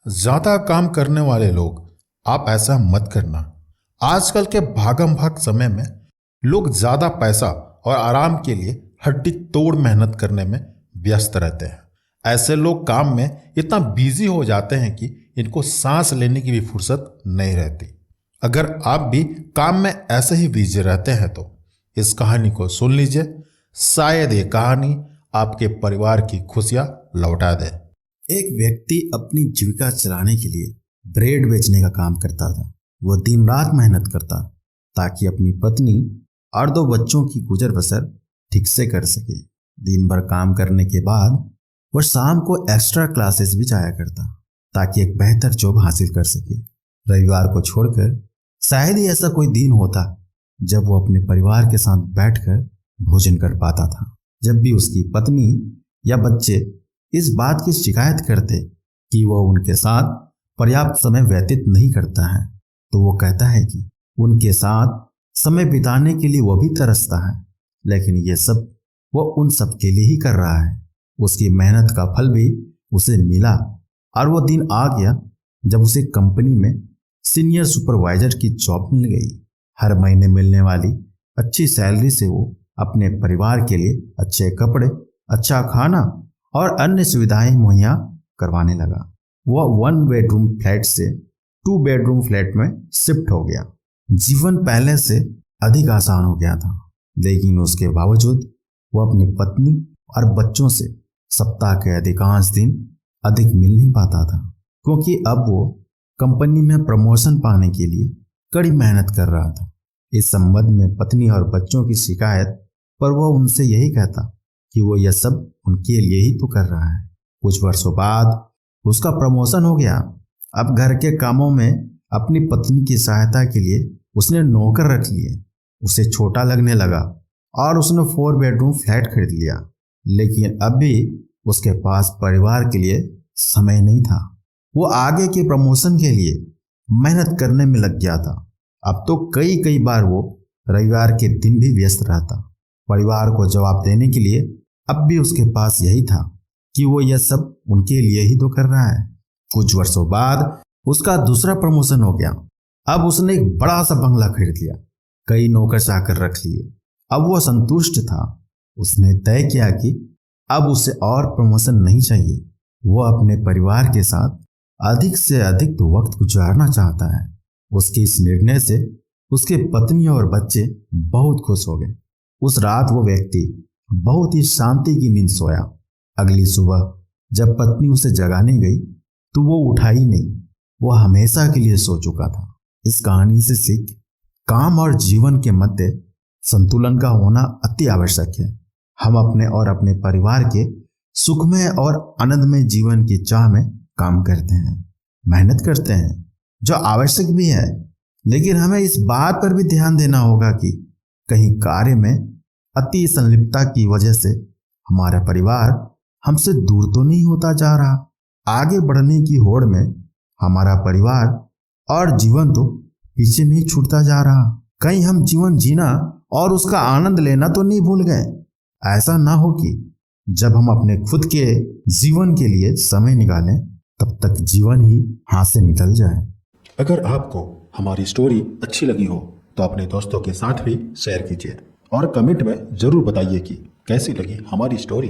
ज्यादा काम करने वाले लोग, आप ऐसा मत करना। आजकल के भागम भाग समय में लोग ज्यादा पैसा और आराम के लिए हड्डी तोड़ मेहनत करने में व्यस्त रहते हैं। ऐसे लोग काम में इतना बिजी हो जाते हैं कि इनको सांस लेने की भी फुर्सत नहीं रहती। अगर आप भी काम में ऐसे ही बिजी रहते हैं तो इस कहानी को सुन लीजिए। शायद ये कहानी आपके परिवार की खुशियां लौटा दे। एक व्यक्ति अपनी जीविका चलाने के लिए ब्रेड बेचने का काम करता था। वो दिन रात मेहनत करता ताकि अपनी पत्नी और 2 बच्चों की गुजर बसर ठीक से कर सके। दिन भर काम करने के बाद वो शाम को एक्स्ट्रा क्लासेस भी जाया करता ताकि एक बेहतर जॉब हासिल कर सके। रविवार को छोड़कर शायद ही ऐसा कोई दिन होता जब वो अपने परिवार के साथ बैठकर भोजन कर पाता था। जब भी उसकी पत्नी या बच्चे इस बात की शिकायत करते कि वह उनके साथ पर्याप्त समय व्यतीत नहीं करता है, तो वो कहता है कि उनके साथ समय बिताने के लिए वह भी तरसता है, लेकिन ये सब वो उन सब के लिए ही कर रहा है। उसकी मेहनत का फल भी उसे मिला और वो दिन आ गया जब उसे कंपनी में सीनियर सुपरवाइजर की जॉब मिल गई। हर महीने मिलने वाली अच्छी सैलरी से वो अपने परिवार के लिए अच्छे कपड़े, अच्छा खाना और अन्य सुविधाएं मुहैया करवाने लगा। वह 1 बेडरूम फ्लैट से 2 बेडरूम फ्लैट में शिफ्ट हो गया। जीवन पहले से अधिक आसान हो गया था, लेकिन उसके बावजूद वह अपनी पत्नी और बच्चों से सप्ताह के अधिकांश दिन अधिक मिल नहीं पाता था, क्योंकि अब वो कंपनी में प्रमोशन पाने के लिए कड़ी मेहनत कर रहा था। इस संबंध में पत्नी और बच्चों की शिकायत पर वह उनसे यही कहता कि वो यह सब उनके लिए ही तो कर रहा है। कुछ वर्षों बाद उसका प्रमोशन हो गया। अब घर के कामों में अपनी पत्नी की सहायता के लिए उसने नौकर रख लिए। उसे छोटा लगने लगा और उसने 4 बेडरूम फ्लैट खरीद लिया, लेकिन अब भी उसके पास परिवार के लिए समय नहीं था। वो आगे के प्रमोशन के लिए मेहनत करने में लग गया था। अब तो कई बार वो रविवार के दिन भी व्यस्त रहता। परिवार को जवाब देने के लिए अब भी उसके पास यही था कि वो यह सब उनके लिए ही तो कर रहा है। कुछ वर्षों बाद उसका दूसरा प्रमोशन हो गया। अब उसने एक बड़ा सा बंगला खरीद लिया, कई नौकर चाकर रख लिए। अब वो संतुष्ट था। उसने तय किया कि अब उसे और प्रमोशन नहीं चाहिए। वो अपने परिवार के साथ अधिक से अधिक वक्त गुजारना चाहता है। उसके इस निर्णय से उसके पत्नी और बच्चे बहुत खुश हो गए। उस रात वो व्यक्ति बहुत ही शांति की नींद सोया। अगली सुबह जब पत्नी उसे जगाने गई तो वो उठा ही नहीं। वो हमेशा के लिए सो चुका था। इस कहानी से सीख, काम और जीवन के मध्य संतुलन का होना अति आवश्यक है। हम अपने और अपने परिवार के सुखमय और आनंदमय जीवन की चाह में काम करते हैं, मेहनत करते हैं, जो आवश्यक भी है, लेकिन हमें इस बात पर भी ध्यान देना होगा कि कहीं कार्य में अति संलिप्तता की वजह से हमारा परिवार हमसे दूर तो नहीं होता जा रहा। आगे बढ़ने की होड़ में हमारा परिवार और जीवन तो पीछे नहीं छूटता जा रहा। कहीं हम जीवन जीना और उसका आनंद लेना तो नहीं भूल गए। ऐसा ना हो कि जब हम अपने खुद के जीवन के लिए समय निकालें तब तक जीवन ही हाथ से निकल जाए। अगर आपको हमारी स्टोरी अच्छी लगी हो तो अपने दोस्तों के साथ भी शेयर कीजिए और कमेंट में जरूर बताइए कि कैसी लगी हमारी स्टोरी।